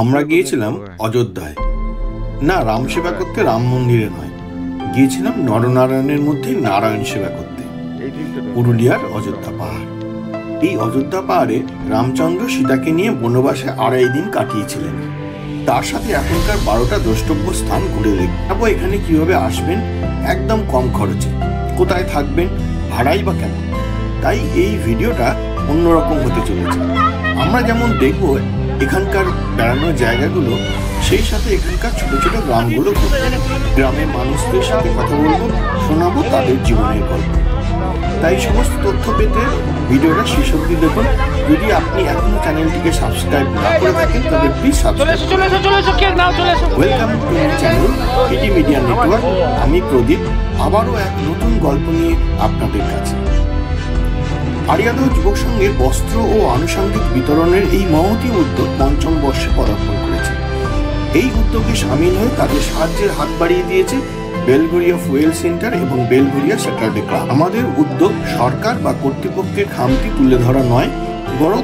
আমরা গিয়েছিলাম অযোধ্যায়, না রাম সেবা করতে, রাম মন্দিরে নয়, গিয়েছিলাম নরনারায়ণের মধ্যে নারায়ণ সেবা করতে। পুরুলিয়ার অযোধ্যা পাহাড়। এই অযোধ্যা পাহাড়ে রামচন্দ্র সীতাকে নিয়ে বনবাসে 2.5 দিন কাটিয়েছিলেন। তার সাথে এখনকার 12টা দ্রষ্টব্য স্থান ঘুরে দেখব। এখানে কিভাবে আসবেন একদম কম খরচে, কোথায় থাকবেন, ভাড়াই বা কেমন। তাই এই ভিডিওটা অন্যরকম হতে চলেছে। আমরা যেমন দেখব এখানকার বেড়ানোর জায়গাগুলো, সেই সাথে এখানকার ছোট ছোট গ্রামগুলো, গ্রামের মানুষদের সাথে কথা বলবো, শোনাবো তাদের জীবনের গল্প। তাই সমস্ত তথ্য পেতে ভিডিওটা শেষ অবধি দেখুন। যদি আপনি এখনো চ্যানেলটিকে সাবস্ক্রাইব না করে থাকেন তবে please subscribe. Welcome to my channel PT media network. আমি প্রদীপ, আবারও এক নতুন গল্প নিয়ে আপনাদের কাছে। আরিয়াদহ যুবক সংঘের বস্ত্র ও আনুষঙ্গিক বিতরণের এই মহতী উদ্যোগ 5ম বর্ষে পদার্পণ করেছে। এই উদ্যোগে সামিল হয়ে তাদের সাহায্যের হাত বাড়িয়ে দিয়েছে বেলঘরিয়া ফুয়েল সেন্টার এবং বেলঘরিয়া স্যাটারডে ক্লাব। আমাদের উদ্যোগ সরকার বা কর্তৃপক্ষের খামতি তুলে ধরা নয়, বরং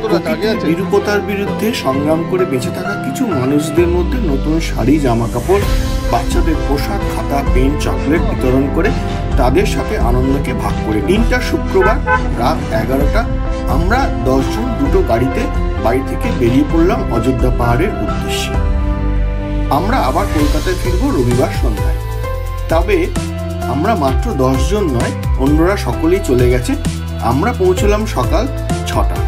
বিরূপতার বিরুদ্ধে সংগ্রাম করে বেঁচে থাকা কিছু মানুষদের মধ্যে নতুন শাড়ি, জামা কাপড়, বাচ্চাদের পোশাক, খাতা, পেন, চকলেট বিতরণ করে তাদের সাথে আনন্দকে ভাগ করে। দিনটা শুক্রবার, রাত 11টা। আমরা 10 জন দুটো গাড়িতে বাড়ি থেকে বেরিয়ে পড়লাম অযোধ্যা পাহাড়ের উদ্দেশ্যে। আমরা আবার কলকাতায় ফিরবো রবিবার সন্ধ্যায়। তবে আমরা মাত্র 10 জন নয়, অন্যরা সকলেই চলে গেছে। আমরা পৌঁছলাম সকাল 6টা।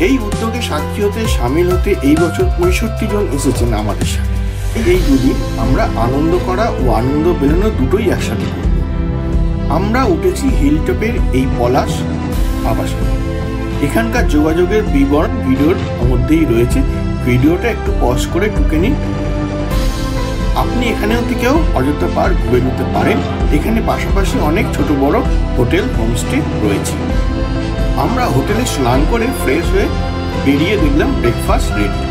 এই উদ্যোগে সাক্ষী হতে, সামিল হতে এই বছর 65 জন এসেছেন আমাদের সাথে। এই দুদিন আমরা আনন্দ করা ও আনন্দ বেরোনো দুটোই একসাথে করব। আমরা উঠেছি হিলটপের এই পলাশ আবাসে। এখানকার যোগাযোগের বিবরণ ভিডিওর মধ্যেই রয়েছে। ভিডিওটা একটু পজ করে টুকে নিন। আপনি এখানেও থেকেও অযোধ্যা পাহাড় ঘুরে নিতে পারেন। এখানে পাশাপাশি অনেক ছোট বড় হোটেল, হোমস্টে রয়েছে। আমরা হোটেলে স্নান করে ফ্রেশ হয়ে বেরিয়ে দেখলাম ব্রেকফাস্ট রেডি।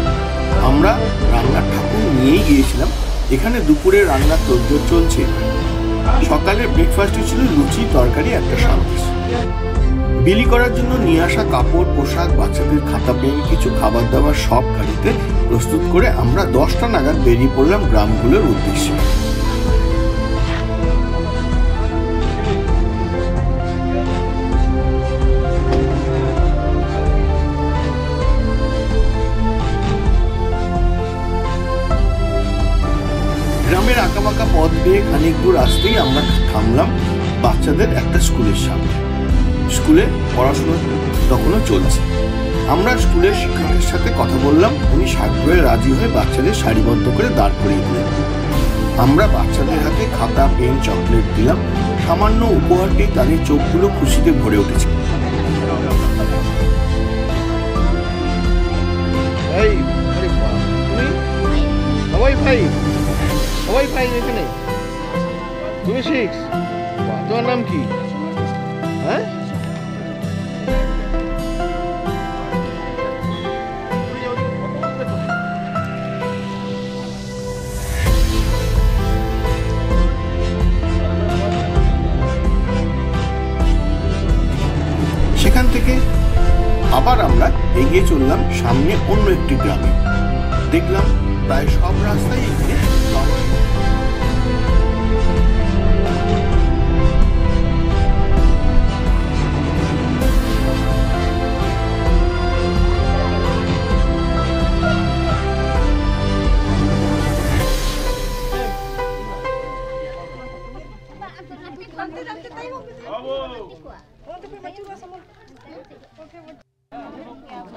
আমরা রান্নার ঠাকুর নিয়েই গিয়েছিলাম। এখানে দুপুরে রান্নার তোড়জোড় চলছে। সকালের ব্রেকফাস্টে ছিল লুচি, তরকারি, একটা সন্দেশ। বিলি করার জন্য নিয়ে আসা কাপড়, পোশাক, বাচ্চাদের খাতা, পেন, কিছু খাবার দাবার সব গাড়িতে প্রস্তুত করে আমরা 10টা নাগাদ বেরিয়ে পড়লাম গ্রামগুলোর উদ্দেশ্যে। গ্রামের আঁকাবাঁকা পথ বেয়ে খানিক দূর আসতেই আমরা থামলাম বাচ্চাদের একটা স্কুলের সামনে। স্কুলে পড়াশোনা তখনও চলছে। আমরা স্কুলের শিক্ষকের সাথে কথা বললাম। উনি সাগ্রহে রাজি হয়ে বাচ্চাদের সারিবদ্ধ করে দাঁড় করিয়ে দিলেন। আমরা বাচ্চাদের হাতে খাতা, পেন, চকলেট দিলাম। সামান্য উপহারটি তাদের চোখগুলো খুশিতে ভরে উঠেছে। এখানে তুমি 6, তোমার নাম কি? হ্যাঁ, সেখান থেকে আবার আমরা এগিয়ে চললাম সামনে অন্য একটি গ্রামে। দেখলাম প্রায় সব রাস্তায় এখানে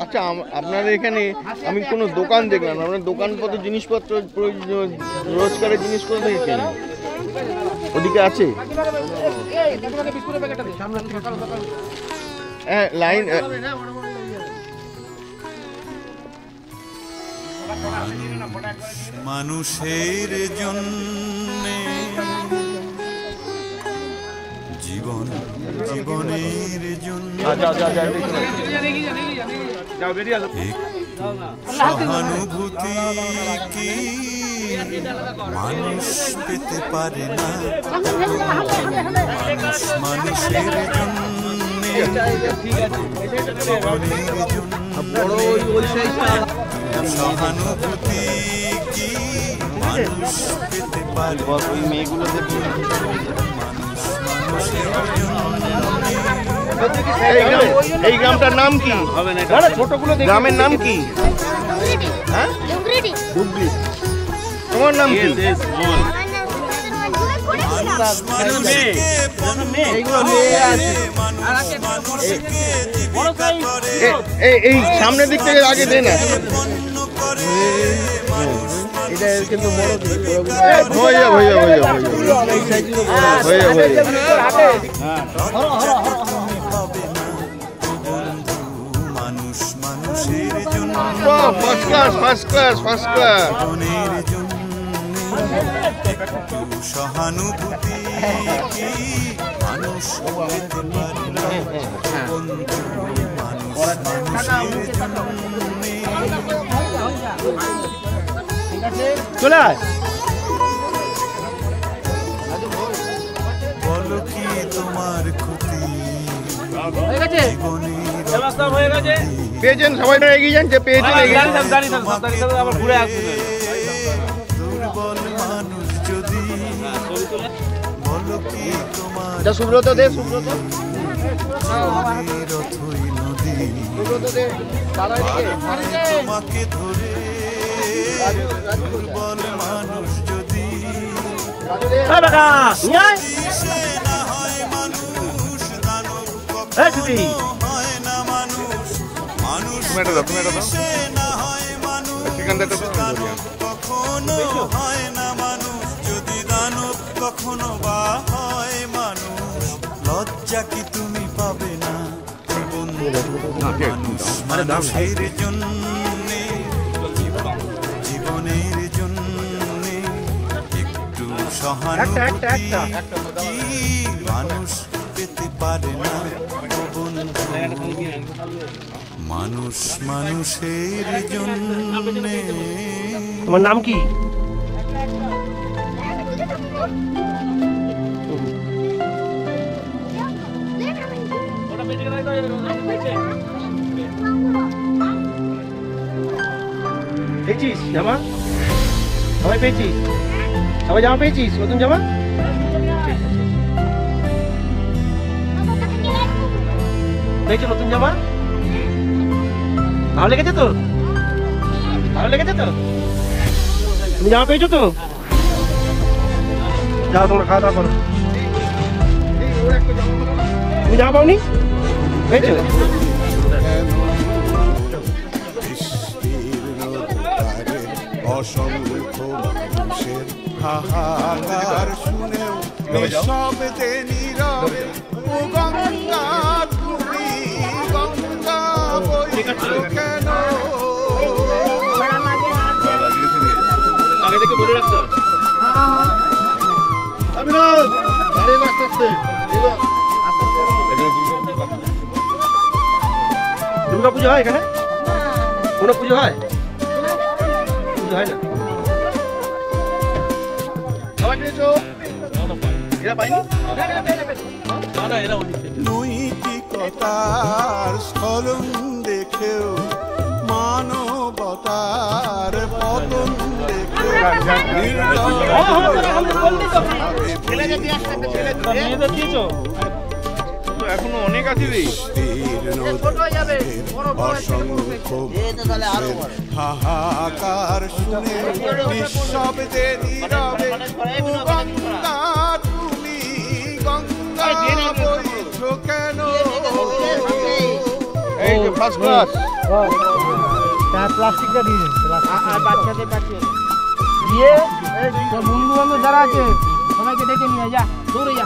আচ্ছা, আপনাদের এখানে আমি কোনো দোকান দেখলাম, আপনার দোকানপত্র, জিনিসপত্র, রোজকারের জিনিসপত্র দেখেছেন ওদিকে আছে? হ্যাঁ, লাইন। মানুষের জন্য জীবন, জীবনের জন্য সহানুভূতি কি মানুষ পেতে পারে না। মানুষের জন্য জীবনের জন্য সহানুভূতি কি মানুষ পেতে পারে মানুষের এই গ্রামটার নাম কি? গ্রামের নাম কি? হ্যাঁ, তোমার নাম কি? এই সামনের দিক থেকে আগে দে না, এটা কিন্তু হয়ে মানুষ মানুষের জন্য ফার্স্ট ক্লাস একটু সহানুভূতি কি মানুষ পেতে পারে না বন্ধু মানুষ মানুষের জন্য চলে আয়। বলো কি তোমার ক্ষতি পেয়েছেন সবাই, এগিয়ে যান, যে পেয়েছেন দুর্বল মানুষ যদি বলো কি তোমার সুব্রত দে, সুব্রত রথই নদী তোমাকে ধরে দুর্বল মানুষ যদি সে না হয় মানুষ দানব কখনো হয় না মানুষ মানুষ সে না হয় মানুষ দানব কখনো হয় না মানুষ যদি দানব কখনো বা হয় মানুষ লজ্জা কি তুমি পাবে না বন্ধু মানুষ মানুষের জন্যে জীবনের জন্যে একটু সহানুভূতি কি মানুষ পেতে পারে না বন্ধু মানুষ মানুষের জন্যে। তোমার নাম কি? পেয়েছিস জামা? সবাই পেয়েছিস? সবাই জামা পেয়েছিস? নতুন জামা পেয়েছো? নতুন জামা ভালো লেগেছে তো? ভালো লেগেছে তো? তুমি জামা পেয়েছো তো? যাও তোমরা খাওয়া দাওয়া করো। তুমি জামা পাওনি? পেয়েছো? অসংখ্য মানুষের হাহাকার শুনেও নিঃশব্দে নীরবে ও গঙ্গা তুমি গঙ্গা বইছো কেন? আগে থেকে বলে রাখতে দুর্গা পুজো হয় এখানে? কোনো পুজো হয়? পুজো হয় না? সবাই পেয়েছো? এরা পাইনি? নৈতিকতার স্খলন দেখেও মানবতার পতন দেখেও এখনো অনেক আছে রে। অসংখ্য হাহাকার শুনে নিঃশব্দে নীরবে ও গঙ্গা তুমি গঙ্গা বইছো কেন? এই যে ফার্স্ট ক্লাস প্লাস্টিকটা দিয়ে বাচ্চাদের কাছে দিয়ে বন্ধু বান্ধব যারা আছে সবাইকে ডেকে নিয়ে যা, দৌড়ে যা।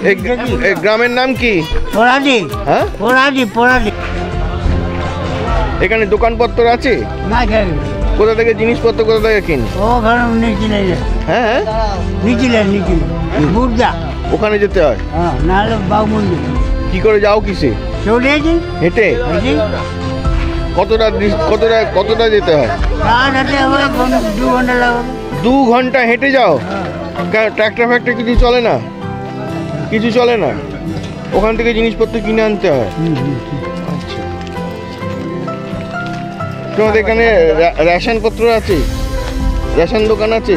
এই বিস্কুট এই গ্রামের নাম কি? পোড়ালি। হ্যাঁ, পোড়ালি এখানে দোকানপত্র আছে? না খেয়ে কোথা থেকে জিনিসপত্র কোথা থেকে কিন? ও ঘরে নিয়েছিলে, হ্যাঁ নিয়েছিলেন বুড়দা, ওখানে যেতে হয়? হ্যাঁ, নাহলে বাবু মন্দির। কি করে যাও কিসে? চলে গেছি হেঁটে? কতটা যেতে হয়? 2 ঘন্টা লাগবে। 2 ঘন্টা হেঁটে যাও? ট্র্যাক্টর ফ্যাক্টর কিছু চলে না? কিছু চলে না, ওখান থেকে জিনিসপত্র কিনে আনতে হয়। আচ্ছা, তোমাদের এখানে রেশনপত্র আছে? রেশন দোকান আছে?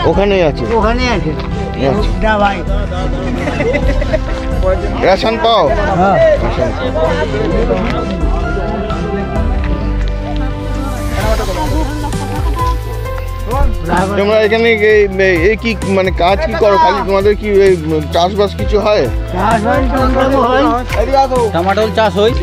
ওখানেই আছে। আচ্ছা, রেশন পাও? তোমরা এখানে এই কি মানে কাজ কি করো? খালি তোমাদের কি চাষবাস কিছু হয়? টমেটোর চাষ হয়।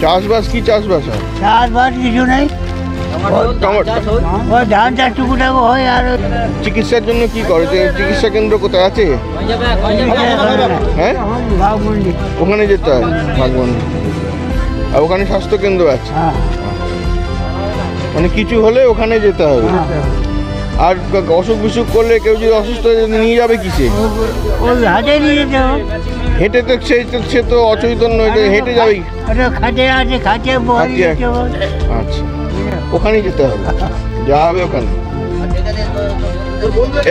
চাষবাস কি চাষবাস হয়? চাষবাস কিছু নেই, ওই ধান চাষ টুকুটাকু হয়। আর চিকিৎসার জন্য কি করে? চিকিৎসা কেন্দ্র কোথায় আছে? হ্যাঁ, ওখানে যেতে হয় ভাগবন্ধ। আর ওখানে স্বাস্থ্য কেন্দ্র আছে, মানে কিছু হলে ওখানে যেতে হবে। আর অসুখ বিসুখ করলে কেউ যদি অসুস্থ হয়ে নিয়ে যাবে কিসে? হাটে নিয়ে যেতে হবে। হেঁটে তো সে তো অচৈতন্য, হেঁটে যাবে। খাটে আছে, খাটে আচ্ছা, ওখানেই যেতে হবে, যা হবে ওখানে।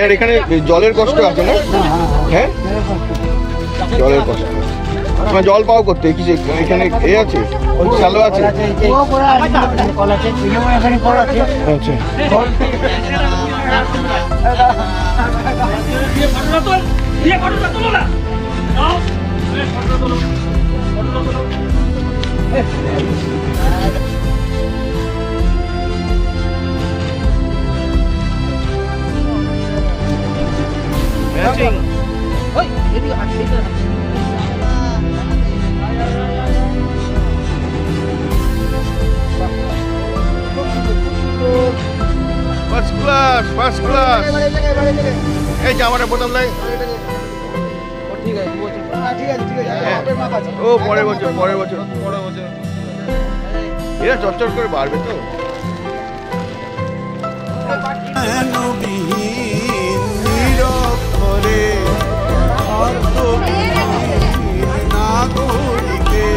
এর এখানে জলের কষ্ট আছে না? হ্যাঁ, জলের কষ্ট। তোমার জল পাও করতে কি এখানে এ আছে, শ্যালো আছে? আচ্ছা, ফার্স্ট ক্লাস, ফার্স্ট ক্লাস। এই জামাটা বোতাম নাই? ও পরের বছর, পরের বছর, পরের বছর এরা চটচট করে বাড়বে তো। নিরক্ষরে নাগরিকে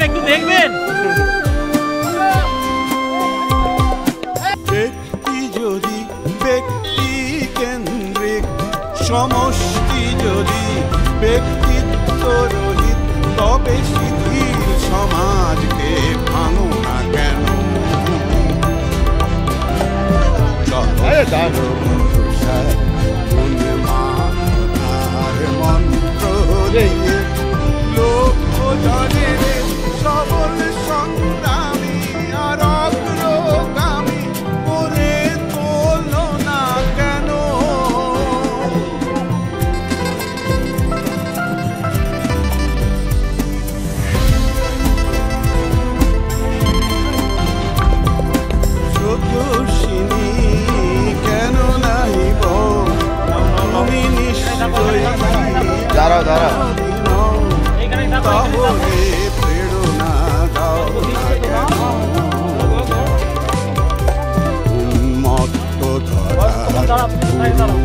একটু দেখবেন। ব্যক্তি যদি ব্যক্তি কেন্দ্রিক, সমষ্টি যদি ব্যক্তিত্ব রহিত, তবে শিথিল সমাজকে ভাঙো না কেন? মন্ত্র দিয়ে লক্ষ্য জনের সবল সংগ্রামী আর অগ্রগামী করে তোলো না কেন? স্রোতস্বিনী কেন নাহিব তুমি নিশ্চয়ই দাঁড়াও, দাঁড়াও। তাহলে প্রেরণা দাও না কেন? উন্মত্ত ধরা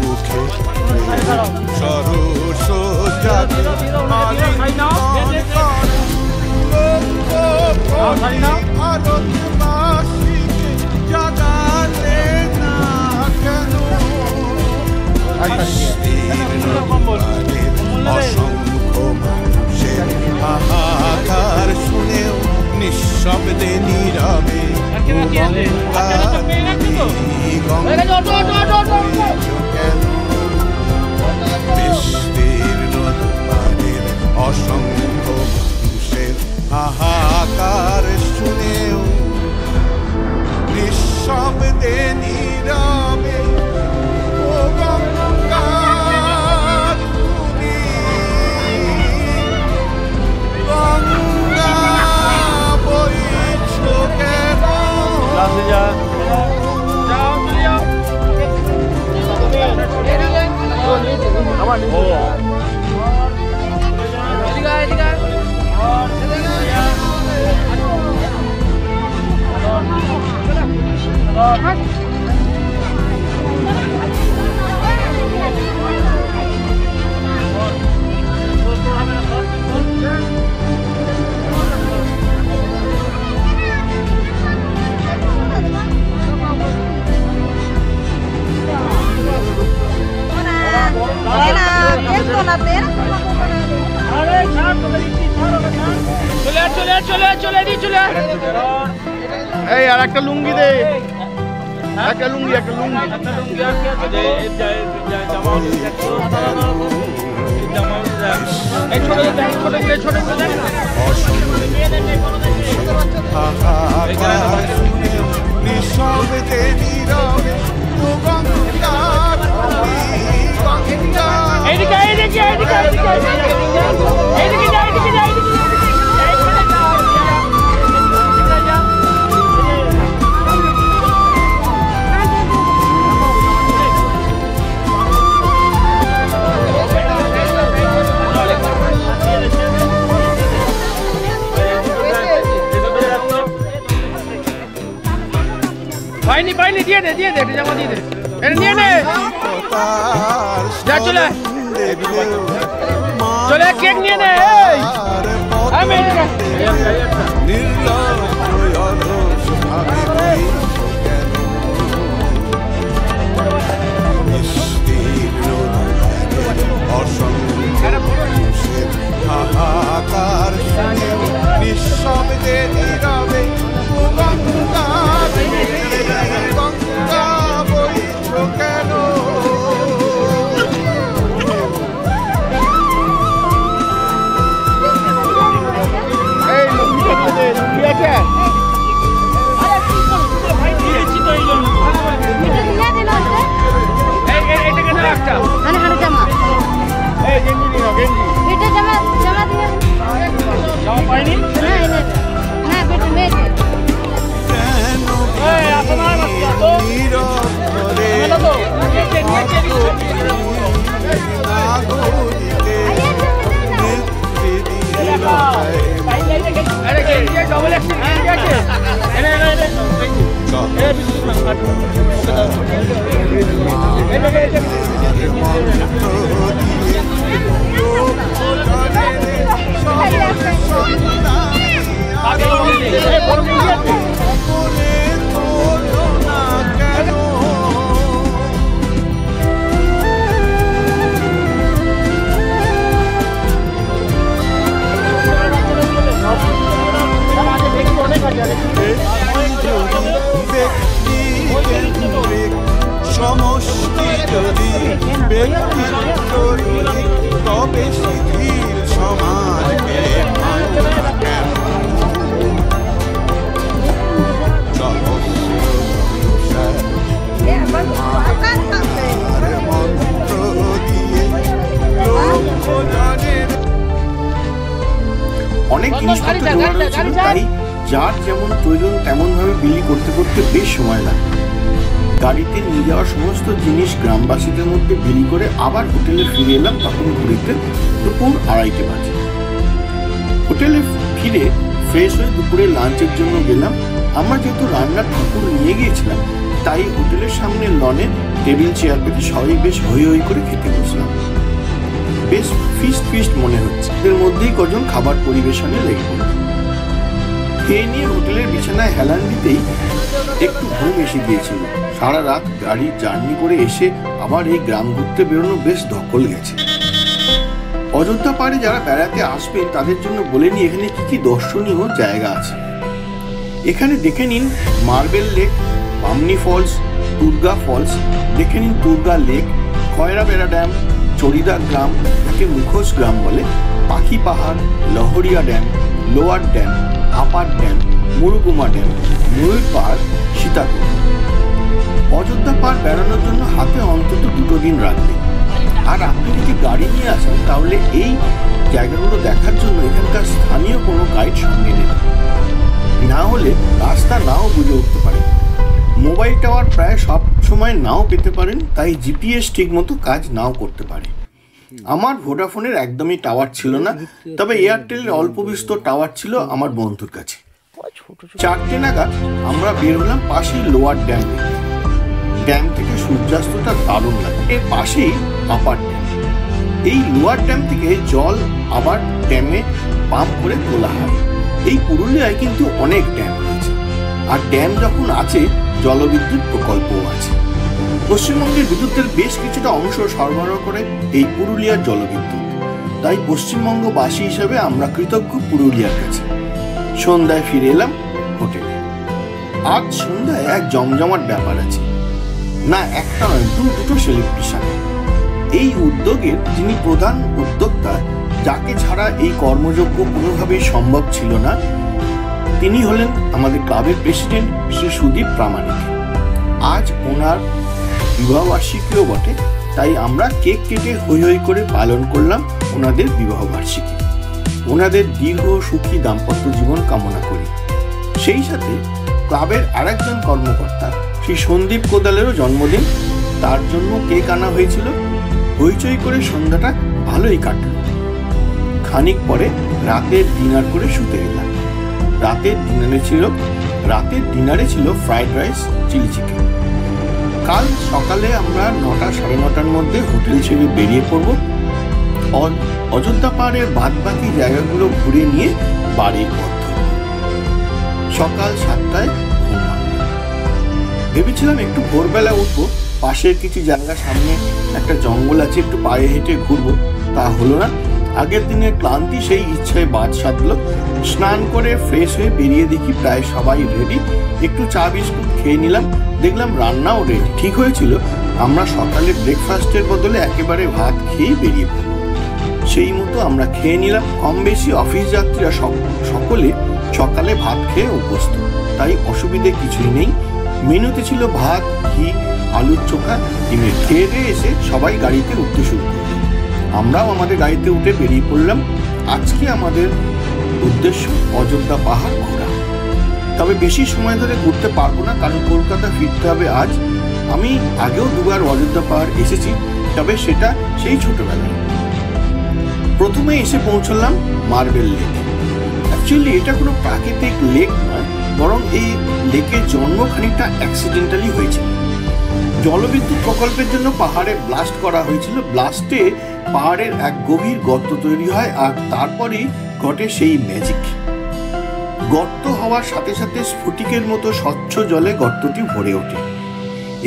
মুখে সরস জাতি ভারতবাসীকে জাগালে না কেন? অসংখ্য মানুষের হাহাকার শুনেও নিঃশব্দে নীরবে বিস্তীর্ণ দুয়ারের অসংখ্য মানুষের হাহাকার শুনেও নিঃশব্দে নীরবে ও গঙ্গা তুমি এই আর একটা লুঙ্গি দে, একটা লুঙ্গি নিঃশব্দে নীরবে ও গঙ্গা তুমি গঙ্গা পাইনি দিয়ে দে এটা জামা দিয়ে দে, এটা নিয়ে নে, যা চলে কেক নিয়ে নে। আমি হাহাকার নিঃশব্দে নীরবে ও গঙ্গা গঙ্গা বইছ কেন? এই লুঙ্গি দে, লুঙ্গি আছে? এই গেঞ্জি দিও, গেঞ্জি সমষ্টি যদি ব্যক্তিত্ব তবে শিথিল সমাজকে কেন মন্ত্র দিয়ে অনেক জিনিসপত্র জোগাড় হয়েছিল, তাই যার যেমন প্রয়োজন তেমন ভাবে বিলি করতে করতে বেশ সময় লাগে। গাড়িতে নিয়ে যাওয়া সমস্ত জিনিস গ্রামবাসীদের মধ্যে বিলি করে আবার হোটেলে ফিরে এলাম তখন ঘুরিতে দুপুর 2:30 বাজে। হোটেলে ফিরে ফ্রেশ হয়ে দুপুরে লাঞ্চের জন্য গেলাম। আমরা যেহেতু রান্নার ঠাকুর নিয়ে গিয়েছিলাম তাই হোটেলের সামনে লনে টেবিল চেয়ার পেতে সবাই বেশ হই হই করে খেতে বসলাম। বেশ ফিস্ট মনে হচ্ছে। এর মধ্যেই কজন খাবার পরিবেশনে লেগে পড়ল। খেয়ে নিয়ে হোটেলের বিছানায় হেলান দিতেই একটু ঘুম এসে গিয়েছিল। সারা রাত গাড়ি জার্নি করে এসে আবার এই গ্রাম ঘুরতে বেরোনো বেশ ধকল গেছে। অযোধ্যা পাহাড়ে যারা বেড়াতে আসবেন তাদের জন্য বলে নিই এখানে কি দর্শনীয় জায়গা আছে। এখানে দেখে নিন marble lake, Bamni falls, Durga falls, দেখে নিন দুর্গা লেক, খয়রাবেড়া ড্যাম, চরিদা গ্রাম যাকে মুখোশ গ্রাম বলে, Pakhi Pahar, Lahoriya dam, lower dam, upper dam, Murguma dam, Mayur Pahar, Sitakund. Ayodhya পাহাড় বেড়ানোর জন্য হাতে অন্তত 2 দিন রাখবে। আর আপনি যদি গাড়ি নিয়ে আসেন তাহলে এই জায়গাগুলো দেখার জন্য এখানকার স্থানীয় কোনো গাইড সঙ্গে নেবেন, না হলে রাস্তা নাও বুঝে উঠতে পারে। মোবাইল টাওয়ার প্রায় সব সময় নাও পেতে পারেন, তাই জিপিএস ঠিক মতো কাজ নাও করতে পারে। আমার ভোডাফোনের একদমই টাওয়ার ছিল না, তবে এয়ারটেলের অল্প বিস্তর টাওয়ার ছিল আমার বন্ধুর কাছে। 4টে নাগাদ আমরা বের হলাম পাশেই লোয়ার ড্যাম থেকে। ড্যাম থেকে সূর্যাস্তটা দারুণ লাগে। এর পাশেই আপার ড্যাম। এই লোয়ার ড্যাম থেকে জল আবার ড্যামে পাম্প করে তোলা হয়। এই পুরুলিয়ায় কিন্তু অনেক ড্যাম রয়েছে, আর ড্যাম যখন আছে জলবিদ্যুৎ প্রকল্পও আছে। পশ্চিমবঙ্গের বিদ্যুতের বেশ কিছুটা অংশ সরবরাহ করে এই পুরুলিয়ার জলবিদ্যুৎ। তাই পশ্চিমবঙ্গবাসী হিসেবে আমরা কৃতজ্ঞ পুরুলিয়ার কাছে। সন্ধ্যায় ফিরে এলাম হোটেলে। আজ সন্ধ্যায় এক জমজমাট ব্যাপার আছে, না একটা নয়, দুটো সেলিব্রেশন। এই উদ্যোগের যিনি প্রধান উদ্যোক্তা, যাকে ছাড়া এই কর্মযজ্ঞ কোনোভাবেই সম্ভব ছিল না, তিনি হলেন আমাদের ক্লাবের প্রেসিডেন্ট শ্রী সুদীপ প্রামাণিক। আজ ওনার বিবাহবার্ষিকীও বটে, তাই আমরা কেক কেটে হৈ হৈ করে পালন করলাম ওনাদের বিবাহবার্ষিকী। ওনাদের দীর্ঘ সুখী দাম্পত্য জীবন কামনা করি। সেই সাথে ক্লাবের আরেকজন কর্মকর্তা শ্রী সন্দীপ কোদালেরও জন্মদিন, তার জন্য কেক আনা হয়েছিল। হইচই করে সন্ধ্যাটা ভালোই কাটল। খানিক পরে রাতের ডিনার করে শুতে গেলাম। রাতের ডিনারে ছিল ফ্রাইড রাইস, চিলি চিকেন। কাল সকালে আমরা 9টা সাড়ে 9টার মধ্যে হোটেল ছেড়ে বেরিয়ে পড়ব। অযোধ্যা পাহাড়ের বাদ বাকি জায়গাগুলো ঘুরে নিয়ে বাড়ির পথ ধরব। সকাল 7টায় ঘুম ভাঙল। ভেবেছিলাম একটু ভোরবেলা উঠবো, পাশের কিছু জায়গা, সামনে একটা জঙ্গল আছে, একটু পায়ে হেঁটে ঘুরবো। তা হলো না। আগের দিনের ক্লান্তি সেই ইচ্ছায় বাদ সাধলো। স্নান করে ফ্রেশ হয়ে বেরিয়ে দেখি প্রায় সবাই রেডি। একটু চা বিস্কুট খেয়ে নিলাম, দেখলাম রান্নাও রেডি। ঠিক হয়েছিল আমরা সকালে ব্রেকফাস্টের বদলে একেবারে ভাত খেয়েই বেরিয়ে পড়ব। সেই মতো আমরা খেয়ে নিলাম। কম বেশি অফিস যাত্রীরা সকলে সকালে ভাত খেয়ে অভ্যস্ত, তাই অসুবিধে কিছুই নেই। মেনুতে ছিল ভাত, ঘি, আলুর চোখা, ডিমের। খেয়ে দিয়ে এসে সবাই গাড়িতে উঠতে শুরু করল। আমরাও আমাদের গাড়িতে উঠে বেরিয়ে পড়লাম। আজকে আমাদের উদ্দেশ্য অযোধ্যা পাহাড় ঘোরা। তবে বেশি সময় ধরে ঘুরতে পারবো না, কারণ কলকাতা ফিরতে হবে আজ। আমি আগেও দুবার অযোধ্যা পাহাড় এসেছি, তবে সেটা সেই ছোটবেলায়। প্রথমে এসে পৌঁছলাম মার্বেল লেক। অ্যাকচুয়ালি এটা কোনো প্রাকৃতিক লেক নয়, বরং এই লেকের জন্ম খানিকটা অ্যাক্সিডেন্টালি হয়েছিল। জলবিদ্যুৎ প্রকল্পের জন্য পাহাড়ে ব্লাস্ট করা হয়েছিল। ব্লাস্টে পাহাড়ের এক গভীর গর্ত তৈরি হয়, আর তারপরেই ঘটে সেই ম্যাজিক। গর্ত হওয়ার সাথে সাথে স্ফটিকের মতো স্বচ্ছ জলে গর্তটি ভরে ওঠে,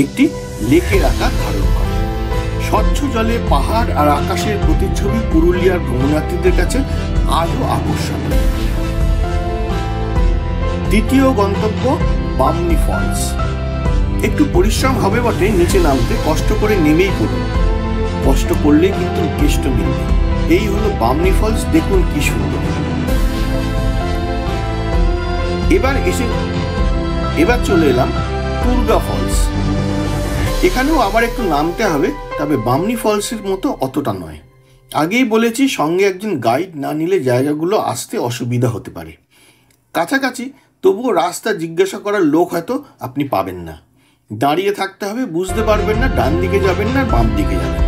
একটি লেকের আকার ধারণ করে। স্বচ্ছ জলে পাহাড় আর আকাশের প্রতিচ্ছবি পুরুলিয়ার ভ্রমণার্থীদের কাছে আজও আকর্ষণীয়। দ্বিতীয় গন্তব্য বামনি ফলস। একটু পরিশ্রম হবে বটে নিচে নামতে, কষ্ট করে নেমেই পড়ুন। কষ্ট করলে কিন্তু কেষ্ট মিলবে। এই হলো বামনি ফলস, দেখুন কি সুন্দর। এবার চলে এলাম টুরগা ফলস। এখানেও আবার একটু নামতে হবে, তবে বামনি ফলসের মতো অতটা নয়। আগেই বলেছি, সঙ্গে একজন গাইড না নিলে জায়গাগুলো আসতে অসুবিধা হতে পারে। কাছাকাছি, তবুও রাস্তা জিজ্ঞাসা করার লোক হয়তো আপনি পাবেন না। দাঁড়িয়ে থাকতে হবে, বুঝতে পারবেন না ডান দিকে যাবেন না বাম দিকে যাবেন।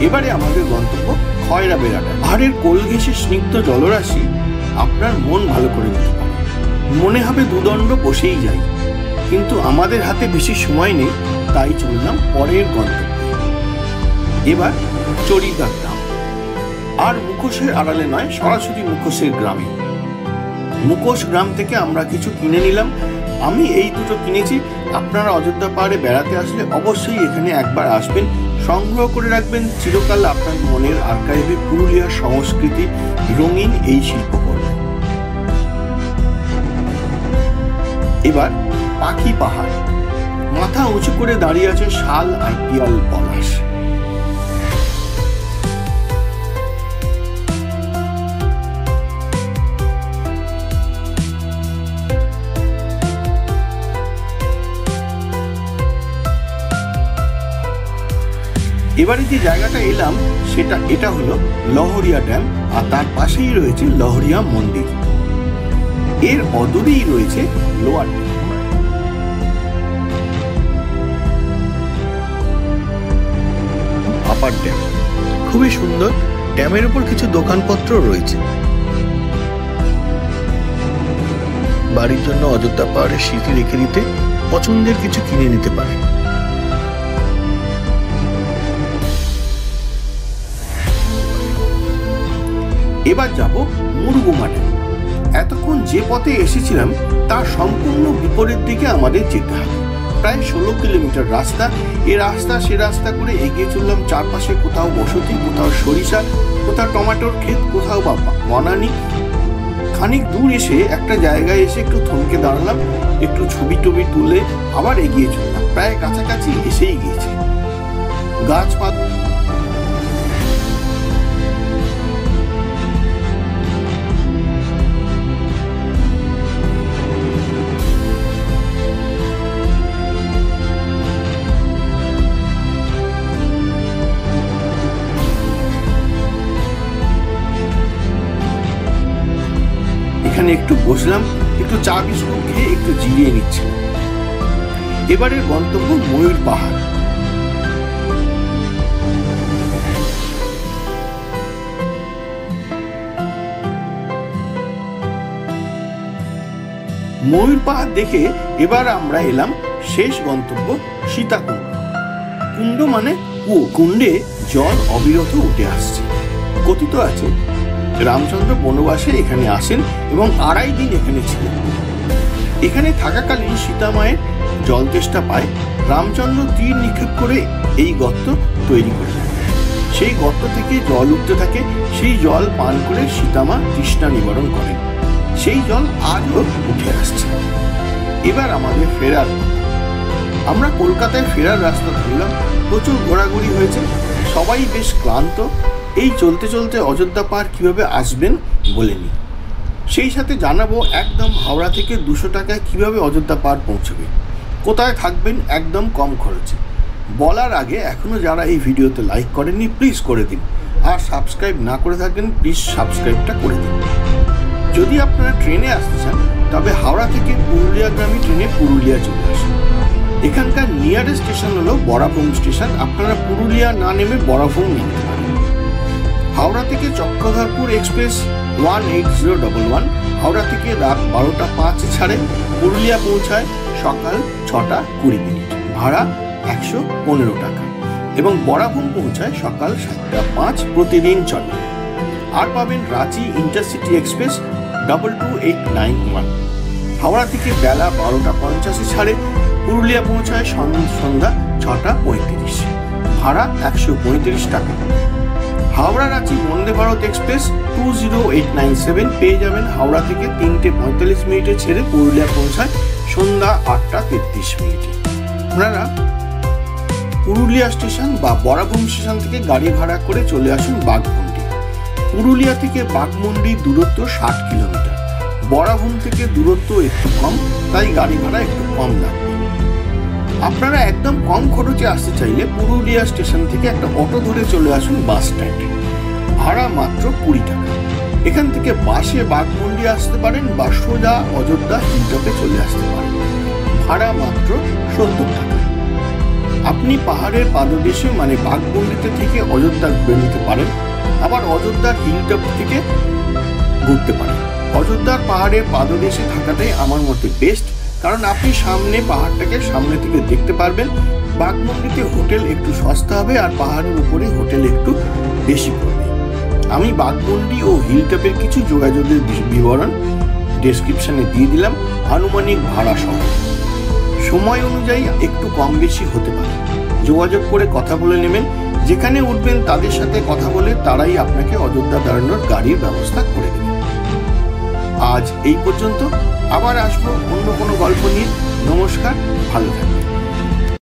এবারে আমাদের গন্তব্য খয়রা বেড়াটা। পাহাড়ের কোল ঘেঁষে স্নিগ্ধ জলরাশি আপনার মন ভালো করে দিতে পারে। মনে হবে দুদণ্ড বসেই যাই, কিন্তু আমাদের হাতে বেশি সময় নেই, তাই চললাম পরের গন্তব্যে। এবার চরিদা গ্রাম। আর মুখোশের আড়ালে নয়, সরাসরি মুখোশের গ্রামে। মুখোশ গ্রাম থেকে আমরা কিছু কিনে নিলাম। আমি এই দুটো কিনেছি। আপনারা অযোধ্যা পাহাড়ে বেড়াতে আসলে অবশ্যই এখানে একবার আসবেন, সংগ্রহ করে রাখবেন চিরকাল আপনার মনের আর্কাইভে পুরুলিয়ার সংস্কৃতি, রঙিন এই শিল্পকর্ম। এবার পাখি পাহাড়। মাথা উঁচু করে দাঁড়িয়ে আছে শাল আর পিয়াল পলাশ। এবারে যে জায়গাটা এলাম এটা হলো লহরিয়া ড্যাম, আর তার পাশেই রয়েছে লহরিয়া মন্দির। এর অদূরেই রয়েছে লোয়ার ড্যাম। আপার ড্যাম খুবই সুন্দর। ড্যামের উপর কিছু দোকানপত্র রয়েছে। বাড়ির জন্য অযোধ্যা পাহাড়ের স্মৃতি রেখে দিতে পছন্দের কিছু কিনে নিতে পারে। এবার যাব মুরগুমা ড্যাম। এতক্ষণ যে পথে এসেছিলাম তার সম্পূর্ণ বিপরীত দিকে আমাদের যেতে হবে। প্রায় 16 কিলোমিটার রাস্তা। এ রাস্তা সে রাস্তা করে এগিয়ে চললাম। চারপাশে কোথাও বসতি, কোথাও সরিষা, কোথাও টমেটোর ক্ষেত, কোথাও বা বনানি, খানিক দূর এসে একটা জায়গায় এসে একটু থমকে দাঁড়ালাম, একটু ছবি টবি তুলে আবার এগিয়ে চললাম। প্রায় কাছাকাছি এসেই গিয়েছে। গাছপালা এখানে একটু বসলাম, একটু চা বিস্কুট খেয়ে একটু জিরিয়ে নিচ্ছিলাম। এবারের গন্তব্য ময়ূর পাহাড়। ময়ূর পাহাড় দেখে এবার আমরা এলাম শেষ গন্তব্য সীতাকুণ্ড। কুণ্ড মানে কুয়ো। কুণ্ডে জল অবিরত উঠে আসছে। কথিত আছে রামচন্দ্র বনবাসে এখানে আসেন এবং 2.5 দিন এখানে ছিলেন। এখানে থাকাকালীন সীতা মায়ের জল তেষ্টা পায়। রামচন্দ্র তীর নিক্ষেপ করে এই গর্ত তৈরি করেন। সেই গর্ত থেকে জল উঠতে থাকে। সেই জল পান করে সীতামা তৃষ্ণা নিবারণ করেন। সেই জল আজও উঠে আসছে। এবার আমাদের ফেরার। আমরা কলকাতায় ফেরার রাস্তা ধরলাম। প্রচুর ঘোরাঘুরি হয়েছে, সবাই বেশ ক্লান্ত। এই চলতে চলতে অযোধ্যা পাহাড় কিভাবে আসবেন বলেনি। সেই সাথে জানাবো একদম হাওড়া থেকে 200 টাকায় কিভাবে অযোধ্যা পাহাড় পৌঁছবে, কোথায় থাকবেন একদম কম খরচে। বলার আগে এখনো যারা এই ভিডিওতে লাইক করেননি প্লিজ করে দিন, আর সাবস্ক্রাইব না করে থাকেন প্লিজ সাবস্ক্রাইবটা করে দিন। যদি আপনারা ট্রেনে আসতে চান তবে হাওড়া থেকে পুরুলিয়াগামী ট্রেনে পুরুলিয়া চলে আসেন। এখানকার নিয়ারেস্ট স্টেশন হলো বরাভূম স্টেশন। আপনারা পুরুলিয়া না নেমে বরাভূম নিতে পারেন। হাওড়া থেকে চক্রধরপুর এক্সপ্রেস 18011 হাওড়া থেকে রাত 12:05 ছাড়ে। পুরুলিয়া পৌঁছায় সকাল 6:20। ভাড়া 115 টাকা এবং বরাভূম পৌঁছায় সকাল 7:05। প্রতিদিন চলে। আর পাবেন রাঁচি ইন্টারসিটি এক্সপ্রেস 22891 হাওড়া থেকে বেলা 12:50 ছাড়ে। পুরুলিয়া পৌঁছায় সন্ধ্যা 6:35। ভাড়া 135 টাকা। হাওড়া রাঁচি বন্দে ভারত এক্সপ্রেস 20897 পেয়ে যাবেন হাওড়া থেকে 3:45 ছেড়ে পুরুলিয়া পৌঁছায় সন্ধ্যা 8:33। আপনারা পুরুলিয়া স্টেশন বা বরাভূম স্টেশন থেকে গাড়ি ভাড়া করে চলে আসুন বাঘমুন্ডি। পুরুলিয়া থেকে বাঘমুন্ডি দূরত্ব 60 কিলোমিটার। বরাভূম থেকে দূরত্ব একটু কম, তাই গাড়ি ভাড়া একটু কম লাগবে। আপনারা একদম কম খরচে আসতে চাইলে পুরুলিয়া স্টেশন থেকে একটা অটো ধরে চলে আসুন বাস স্ট্যান্ডে। ভাড়া মাত্র 20 টাকা। এখান থেকে বাসে বাঘমুন্ডি আসতে পারেন বা সোজা অযোধ্যা হিলটপে চলে আসতে পারেন। ভাড়া মাত্র 70 টাকা। আপনি পাহাড়ের পাদদেশে মানে বাঘমুন্ডিতে থেকে অযোধ্যা ঘুরে নিতে পারেন, আবার অযোধ্যার হিলটপ থেকে ঘুরতে পারেন। অযোধ্যার পাহাড়ের পাদদেশে থাকাটাই আমার মতে বেস্ট, কারণ আপনি সামনে পাহাড়টাকে সামনে থেকে দেখতে পারবেন। বাঘমুন্ডিতে হোটেল একটু সস্তা হবে আর পাহাড়ের উপরে হোটেল একটু বেশি পড়বে। আমি বাঘমুন্ডি ও হিলটপের কিছু যোগাযোগের বিবরণ ডেসক্রিপশনে দিয়ে দিলাম, আনুমানিক ভাড়া সহ। সময় অনুযায়ী একটু কম বেশি হতে পারে। যোগাযোগ করে কথা বলে নেবেন। যেখানে উঠবেন তাদের সাথে কথা বলে তারাই আপনাকে অযোধ্যা দাঁড়ানোর গাড়ির ব্যবস্থা করে দেবে। আজ এই পর্যন্ত। আবার আসবো অন্য কোনো গল্প নিয়ে। নমস্কার, ভালো থাকবেন।